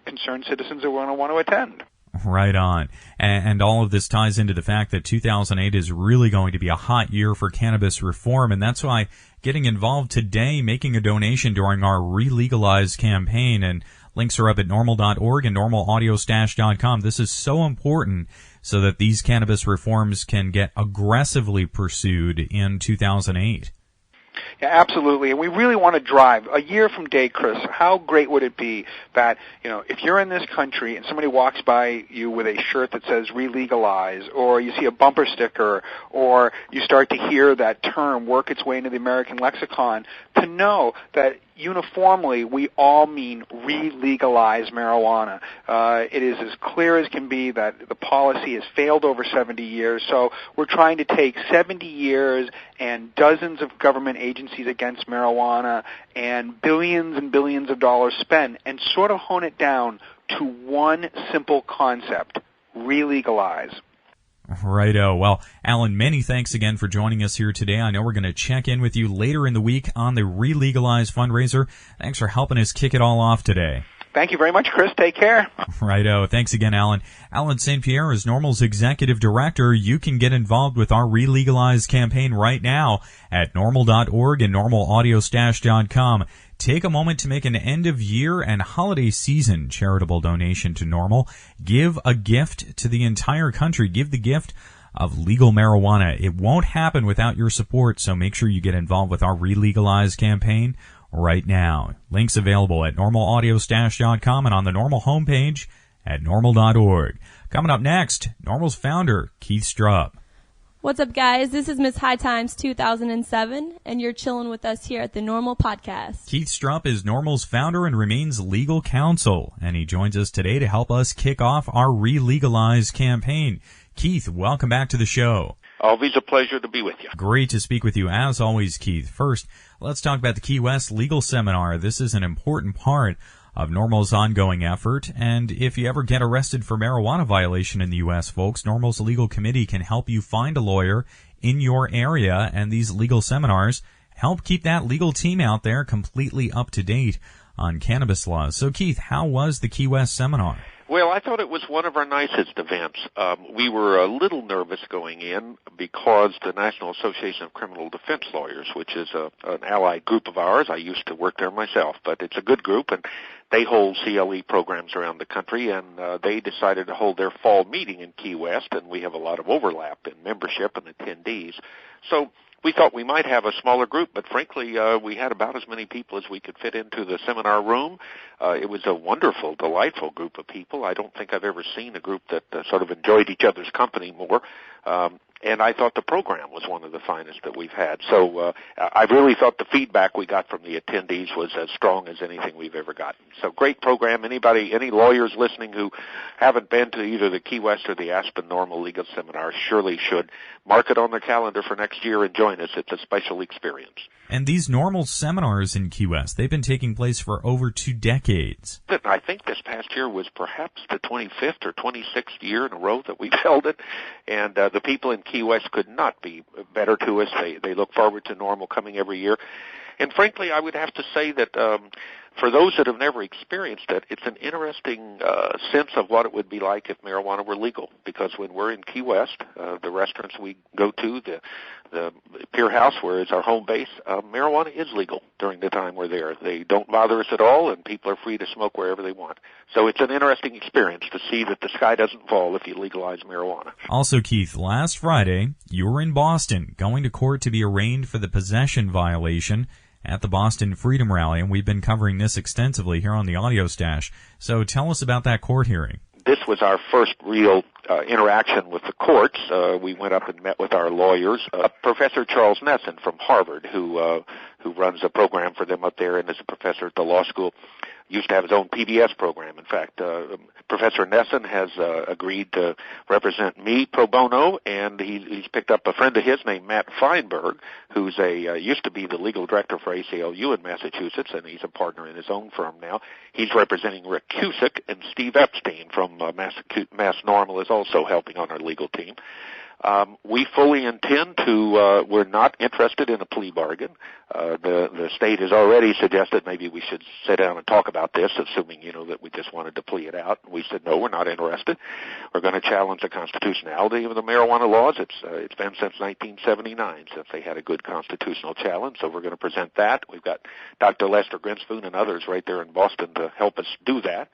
concerned citizens are going to want to attend. Right on. And all of this ties into the fact that 2008 is really going to be a hot year for cannabis reform, and that's why getting involved today, making a donation during our Re-Legalize campaign, and links are up at NORML.org and NORMLAudioStash.com. This is so important so that these cannabis reforms can get aggressively pursued in 2008. Yeah, absolutely. And we really want to drive. A year from date, Chris, how great would it be that, if you're in this country and somebody walks by you with a shirt that says re-legalize, or you see a bumper sticker, or you start to hear that term work its way into the American lexicon, to know that uniformly we all mean re-legalize marijuana. It is as clear as can be that the policy has failed over 70 years, so we're trying to take 70 years and dozens of government agencies against marijuana and billions of dollars spent and sort of hone it down to one simple concept: re-legalize. Righto. Well, Alan, many thanks again for joining us here today. I know we're going to check in with you later in the week on the Re-Legalize fundraiser. Thanks for helping us kick it all off today. Thank you very much, Chris. Take care. Righto. Thanks again, Alan. Alan St. Pierre is NORML's executive director. You can get involved with our Re-Legalize campaign right now at NORML.org and NORMLAudioStash.com. Take a moment to make an end-of-year and holiday season charitable donation to NORML. Give a gift to the entire country. Give the gift of legal marijuana. It won't happen without your support, so make sure you get involved with our Re-Legalize campaign right now. Links available at NORMLAudioStash.com and on the NORML homepage at NORML.org. Coming up next, NORML's founder, Keith Strupp. What's up, guys? This is Miss High Times 2007, and you're chilling with us here at the NORML Podcast. Keith Strupp is NORML's founder and remains legal counsel, and he joins us today to help us kick off our Re-Legalize campaign. Keith, welcome back to the show. Always a pleasure to be with you. Great to speak with you as always, Keith. First, let's talk about the Key West Legal Seminar. This is an important part of NORML's ongoing effort, and if you ever get arrested for marijuana violation in the U.S., folks, NORML's legal committee can help you find a lawyer in your area, and these legal seminars help keep that legal team out there completely up to date on cannabis laws. So, Keith, how was the Key West seminar? Well, I thought it was one of our nicest events. We were a little nervous going in because the National Association of Criminal Defense Lawyers, which is an allied group of ours, I used to work there myself, but it's a good group, and they hold CLE programs around the country, and they decided to hold their fall meeting in Key West, and we have a lot of overlap in membership and attendees. So we thought we might have a smaller group, but frankly, we had about as many people as we could fit into the seminar room. It was a wonderful, delightful group of people. I don't think I've ever seen a group that sort of enjoyed each other's company more. And I thought the program was one of the finest that we've had. So I really thought the feedback we got from the attendees was as strong as anything we've ever gotten. So great program. Any lawyers listening who haven't been to either the Key West or the Aspen NORML Legal Seminar surely should mark it on their calendar for next year and join us. It's a special experience. And these NORML seminars in Key West, they've been taking place for over 2 decades. I think this past year was perhaps the 25th or 26th year in a row that we've held it, and the people in Key West could not be better to us. They look forward to NORML coming every year. And frankly, I would have to say that for those that have never experienced it, it's an interesting sense of what it would be like if marijuana were legal. Because when we're in Key West, the restaurants we go to, the Pier House, where is our home base, marijuana is legal during the time we're there. They don't bother us at all, and people are free to smoke wherever they want. So it's an interesting experience to see that the sky doesn't fall if you legalize marijuana. Also, Keith, last Friday, you were in Boston, going to court to be arraigned for the possession violation at the Boston Freedom Rally, and we've been covering this extensively here on the Audio Stash. So tell us about that court hearing. This was our first real interaction with the courts. We went up and met with our lawyers. Professor Charles Nesson from Harvard, who runs a program for them up there and is a professor at the law school, used to have his own PBS program. In fact, Professor Nesson has agreed to represent me pro bono, and he's picked up a friend of his named Matt Feinberg, who's used to be the legal director for ACLU in Massachusetts, and he's a partner in his own firm now. He's representing Rick Cusick, and Steve Epstein from Mass NORML is also helping on our legal team. We fully intend to, we're not interested in a plea bargain. The state has already suggested maybe we should sit down and talk about this, assuming, that we just wanted to plea it out. We said, no, we're not interested. We're going to challenge the constitutionality of the marijuana laws. It's been since 1979 since they had a good constitutional challenge, so we're going to present that. We've got Dr. Lester Grinspoon and others right there in Boston to help us do that.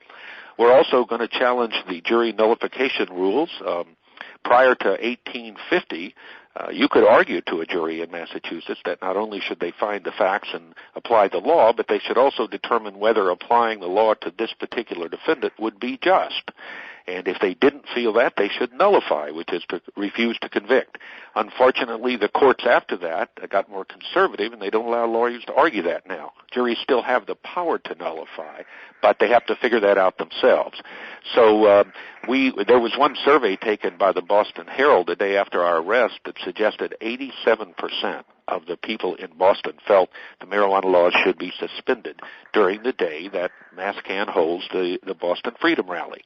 We're also going to challenge the jury nullification rules. Prior to 1850, you could argue to a jury in Massachusetts that not only should they find the facts and apply the law, but they should also determine whether applying the law to this particular defendant would be just. And if they didn't feel that, they should nullify, which is to refuse to convict. Unfortunately, the courts after that got more conservative, and they don't allow lawyers to argue that now. Juries still have the power to nullify, but they have to figure that out themselves. So there was one survey taken by the Boston Herald the day after our arrest that suggested 87% of the people in Boston felt the marijuana laws should be suspended during the day that MassCan holds the Boston Freedom Rally.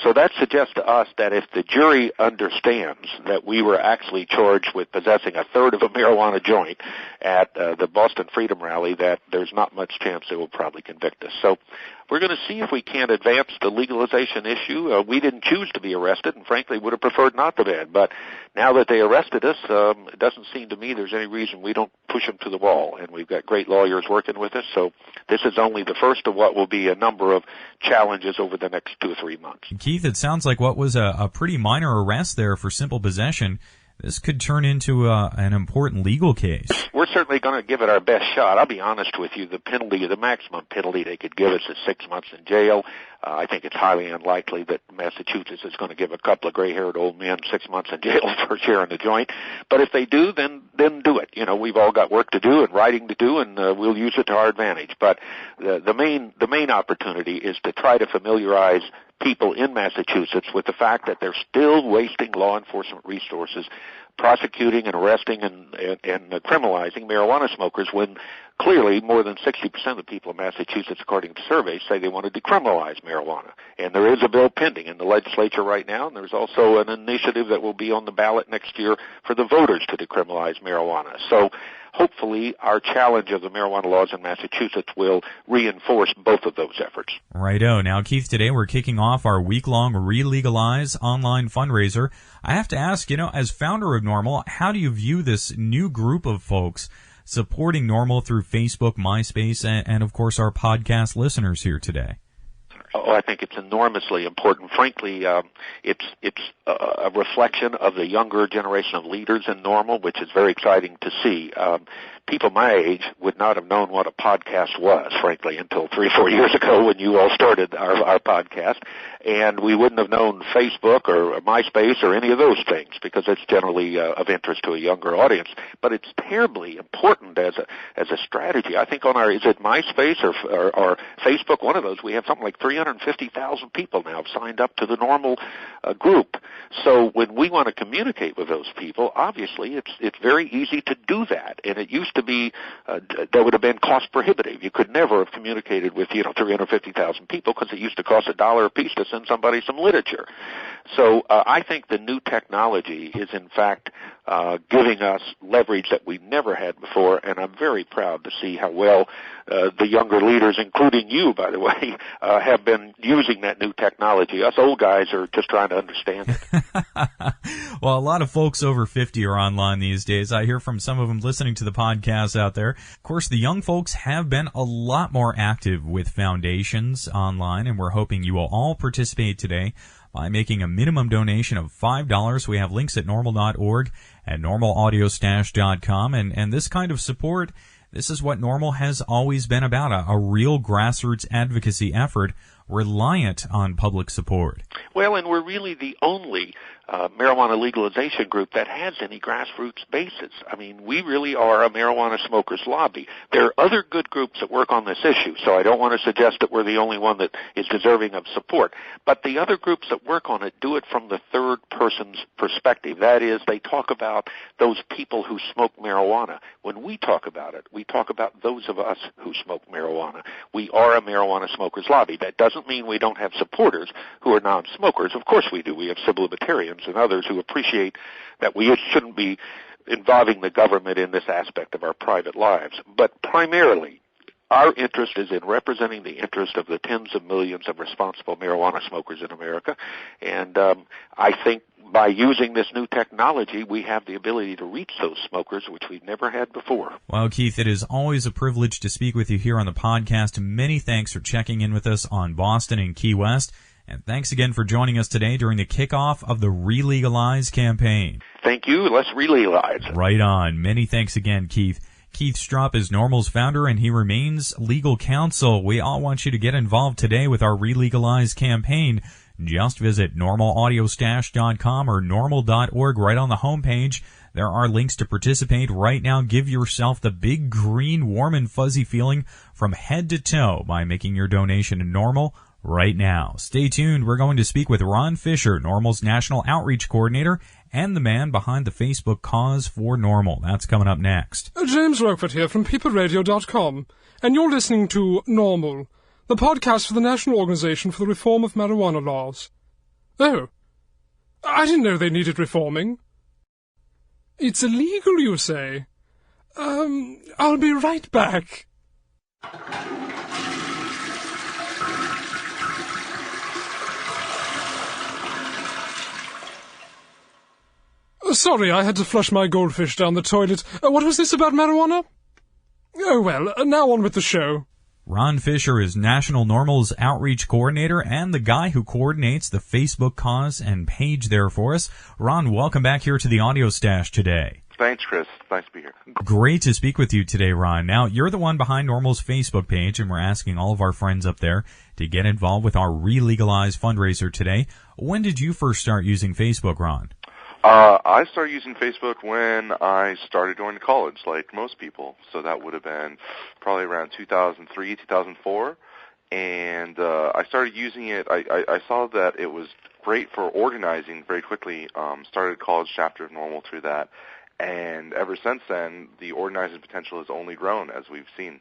So that suggests to us that if the jury understands that we were actually charged with possessing a third of a marijuana joint at the Boston Freedom Rally, that there's not much chance they will probably convict us. So we're going to see if we can't advance the legalization issue. We didn't choose to be arrested, and frankly would have preferred not to be. But now that they arrested us, it doesn't seem to me there's any reason we don't push them to the wall. And we've got great lawyers working with us, so this is only the first of what will be a number of challenges over the next 2 or 3 months. Keith, it sounds like what was a pretty minor arrest there for simple possession, this could turn into an important legal case. We're certainly going to give it our best shot. I'll be honest with you, the maximum penalty they could give us is 6 months in jail. I think it's highly unlikely that Massachusetts is going to give a couple of gray-haired old men 6 months in jail for sharing a joint. But if they do, then do it. We've all got work to do and writing to do, and we'll use it to our advantage. But the main opportunity is to try to familiarize people in Massachusetts with the fact that they're still wasting law enforcement resources prosecuting and arresting and criminalizing marijuana smokers when clearly more than 60% of the people in Massachusetts, according to surveys, say they want to decriminalize marijuana. And there is a bill pending in the legislature right now, and there's also an initiative that will be on the ballot next year for the voters to decriminalize marijuana. So hopefully our challenge of the marijuana laws in Massachusetts will reinforce both of those efforts. Righto. Now, Keith, today we're kicking off our week-long Relegalize online fundraiser. I have to ask, as founder of NORML, how do you view this new group of folks supporting NORML through Facebook, MySpace, and of course our podcast listeners here today? Oh, I think it's enormously important. Frankly, it's a reflection of the younger generation of leaders in NORML, which is very exciting to see. People my age would not have known what a podcast was, frankly, until 3 or 4 years ago when you all started our podcast. And we wouldn't have known Facebook or MySpace or any of those things because it's generally of interest to a younger audience. But it's terribly important as a strategy. I think on is it MySpace or Facebook, one of those, we have something like 350,000 people now have signed up to the NORML group. So when we want to communicate with those people, obviously it's very easy to do that. And it used to be that would have been cost prohibitive. You could never have communicated with 350,000 people because it used to cost $1 a piece to send somebody some literature. So I think the new technology is in fact giving us leverage that we never had before, and I'm very proud to see how well the younger leaders, including you, by the way, have been using that new technology. Us old guys are just trying to understand it. Well, a lot of folks over 50 are online these days. I hear from some of them listening to the podcast out there. Of course, the young folks have been a lot more active with foundations online, and we're hoping you will all participate today by making a minimum donation of $5. We have links at NORML.org and NORMLAudiostash.com, and this kind of support, this is what NORML has always been about, a real grassroots advocacy effort reliant on public support. Well, and we're really the only marijuana legalization group that has any grassroots basis. I mean, we really are a marijuana smokers lobby. There are other good groups that work on this issue, so I don't want to suggest that we're the only one that is deserving of support. But the other groups that work on it do it from the third person's perspective. That is, they talk about those people who smoke marijuana. When we talk about it, we talk about those of us who smoke marijuana. We are a marijuana smokers lobby. That doesn't mean we don't have supporters who are non-smokers. Of course we do. We have civil libertarians and others who appreciate that we shouldn't be involving the government in this aspect of our private lives. But primarily, our interest is in representing the interest of the tens of millions of responsible marijuana smokers in America. And I think by using this new technology, we have the ability to reach those smokers, which we've never had before. Well, Keith, it is always a privilege to speak with you here on the podcast. Many thanks for checking in with us on Boston and Key West. And thanks again for joining us today during the kickoff of the Relegalize campaign. Thank you. Let's relegalize. Right on. Many thanks again, Keith. Keith Strupp is NORML's founder, and he remains legal counsel. We all want you to get involved today with our Relegalize campaign. Just visit NORMLAudiostash.com or NORML.org right on the homepage. There are links to participate right now. Give yourself the big, green, warm, and fuzzy feeling from head to toe by making your donation to NORML right now. Stay tuned. We're going to speak with Ron Fisher, NORML's National Outreach Coordinator and the man behind the Facebook Cause for NORML. That's coming up next. James Roquefort here from peopleradio.com, and you're listening to NORML, the podcast for the National Organization for the Reform of Marijuana Laws. Oh, I didn't know they needed reforming. It's illegal, you say? I'll be right back. Sorry, I had to flush my goldfish down the toilet. What was this about marijuana? Oh well, now on with the show. Ron Fisher is National NORML's Outreach Coordinator and the guy who coordinates the Facebook Cause and page there for us. Ron, welcome back here to the Audio Stash today. Thanks, Chris. Nice to be here. Great to speak with you today, Ron. Now, you're the one behind NORML's Facebook page, and we're asking all of our friends up there to get involved with our Relegalize fundraiser today. When did you first start using Facebook, Ron? I started using Facebook when I started going to college, like most people. So that would have been probably around 2003, 2004. and I started using it. I saw that it was great for organizing very quickly. Started a college chapter of NORML through that, and ever since then, the organizing potential has only grown, as we've seen.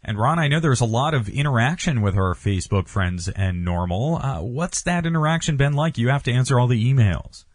And Ron, I know there's a lot of interaction with our Facebook friends and NORML. What's that interaction been like? You have to answer all the emails.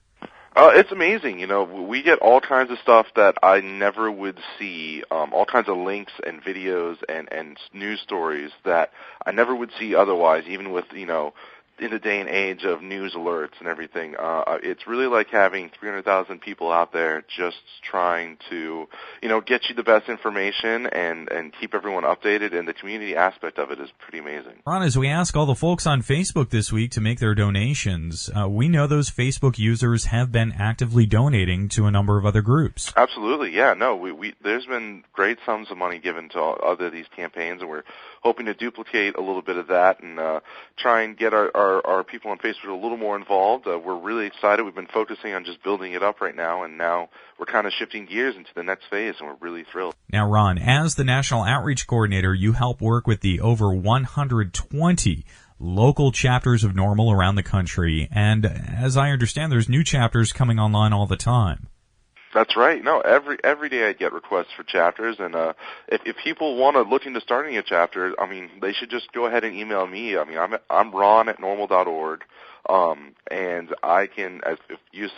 It's amazing. You know, we get all kinds of stuff that I never would see, all kinds of links and videos and news stories that I never would see otherwise, even with, you know, in the day and age of news alerts and everything. It's really like having 300,000 people out there just trying to, you know, get you the best information and keep everyone updated, and the community aspect of it is pretty amazing. Ron, as we ask all the folks on Facebook this week to make their donations, we know those Facebook users have been actively donating to a number of other groups. Absolutely, yeah. No, there's been great sums of money given to other of these campaigns, and we're hoping to duplicate a little bit of that and try and get our people on Facebook a little more involved. We're really excited. We've been focusing on just building it up right now, and now we're kind of shifting gears into the next phase, and we're really thrilled. Now, Ron, as the National Outreach Coordinator, you help work with the over 120 local chapters of NORML around the country, and as I understand, there's new chapters coming online all the time. That's right. No, every day I get requests for chapters, and if people want to look into starting a chapter, I mean, they should just go ahead and email me. I mean, I'm ron@norml.org, and I can, if you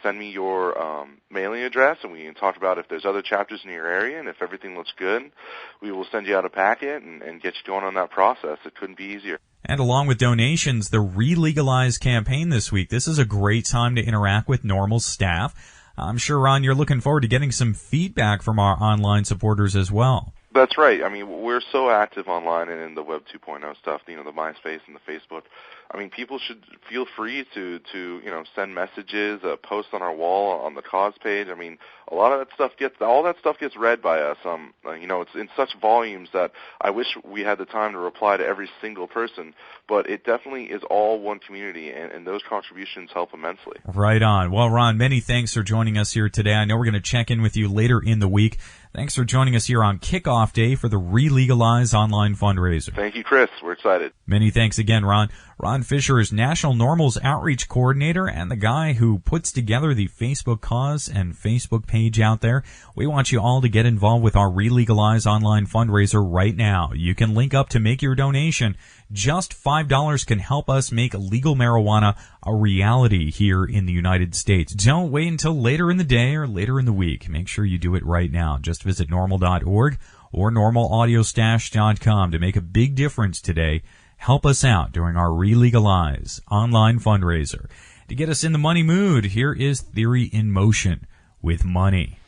send me your mailing address, and we can talk about if there's other chapters in your area, and if everything looks good, we will send you out a packet and get you going on that process. It couldn't be easier. And along with donations, the Re-Legalize campaign this week, this is a great time to interact with NORML staff. I'm sure, Ron, you're looking forward to getting some feedback from our online supporters as well. That's right. I mean, we're so active online and in the Web 2.0 stuff, you know, the MySpace and the Facebook. I mean, people should feel free to you know, send messages, post on our wall, on the cause page. I mean, all that stuff gets read by us. You know, it's in such volumes that I wish we had the time to reply to every single person, but it definitely is all one community, and those contributions help immensely. Right on. Well, Ron, many thanks for joining us here today. I know we're going to check in with you later in the week. Thanks for joining us here on Kickoff Day for the Re-Legalize online fundraiser. Thank you, Chris. We're excited. Many thanks again, Ron. Ron Fisher is National NORML's Outreach Coordinator and the guy who puts together the Facebook cause and Facebook page out there. We want you all to get involved with our Re-Legalize online fundraiser right now. You can link up to make your donation. Just $5 can help us make legal marijuana a reality here in the United States. Don't wait until later in the day or later in the week. Make sure you do it right now. Just visit norml.org or normalaudiostash.com to make a big difference today. Help us out during our Re-Legalize online fundraiser. To get us in the money mood, here is Theory in Motion with Money.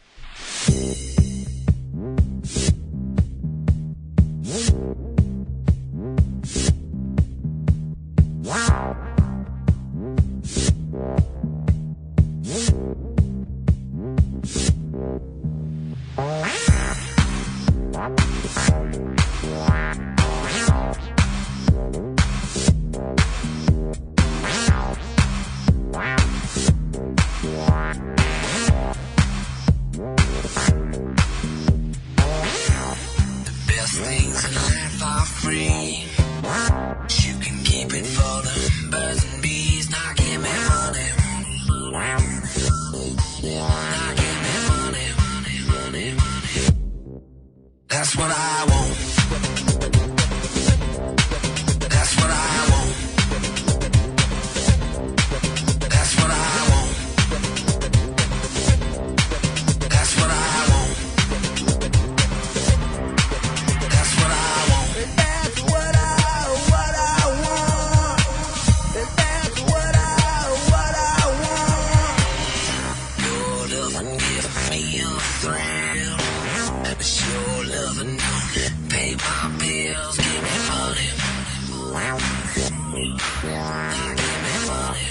That's what I want. That's what I want. That's what I want. That's what I want. That's what I want. That's what I want. That's what I want. Your love gives me a thrill. Your loving don't pay my bills, give me money. Give me money.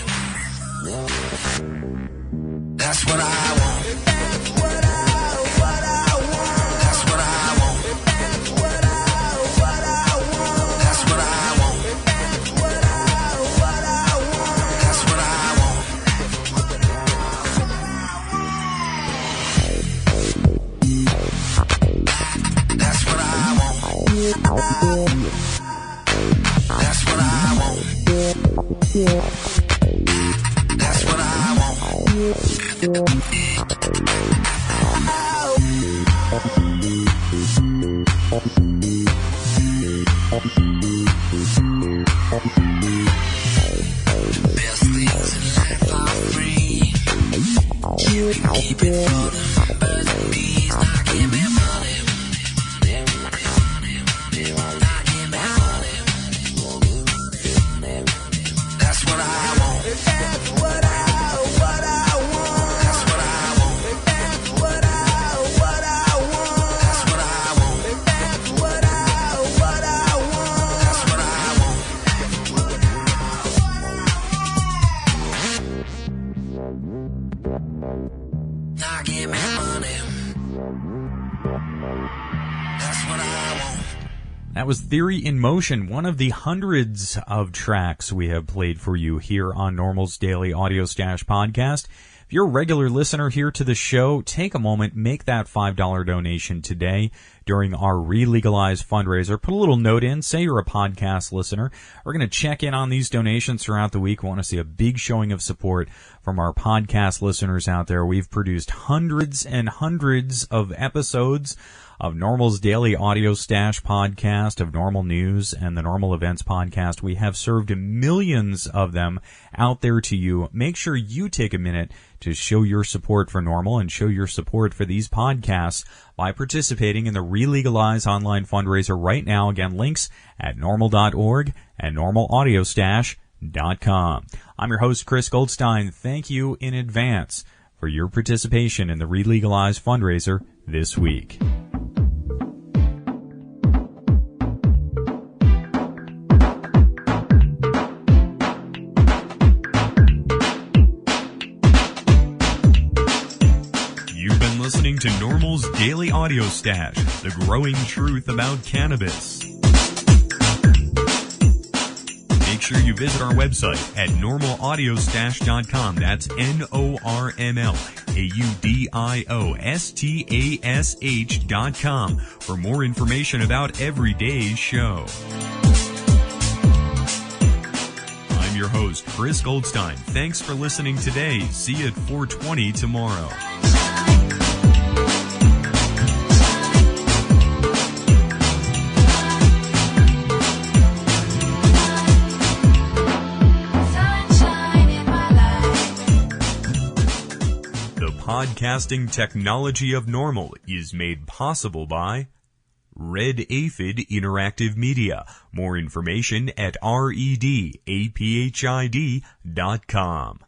That's what I want. That's what I want. That's what I want. That's what I want. That's what I want. That's what I want. That's what I want. That's what I want. That's what I want. That's what I want. Best things in life are free. You can keep it for the birds and bees. Now give me money, money, money, money, money. Now give me money, money, money, money. That's what I want. That's what I want. That's what I want. That's what I want. That's what I want. That's what I want. That's what I want. Now give me money. That's what I want. That was Theory in Motion, one of the hundreds of tracks we have played for you here on NORML's Daily Audio Stash podcast. If you're a regular listener here to the show, take a moment, make that $5 donation today during our Re-Legalize fundraiser. Put a little note in, say you're a podcast listener. We're going to check in on these donations throughout the week. We want to see a big showing of support from our podcast listeners out there. We've produced hundreds and hundreds of episodes of NORML's Daily Audio Stash podcast, of NORML News and the NORML Events podcast. We have served millions of them out there to you. Make sure you take a minute to show your support for NORML and show your support for these podcasts by participating in the Re-Legalize online fundraiser right now. Again, links at norml.org and normlaudiostash.com. I'm your host, Chris Goldstein. Thank you in advance for your participation in the Re-Legalize fundraiser this week. Listening to NORML's Daily Audio Stash, the growing truth about cannabis. Make sure you visit our website at normlaudiostash.com. That's NORMLAUDIOSTASH.com for more information about every day's show. I'm your host, Chris Goldstein. Thanks for listening today. See you at 4:20 tomorrow. Podcasting technology of NORML is made possible by Red Aphid Interactive Media. More information at redapphid.com.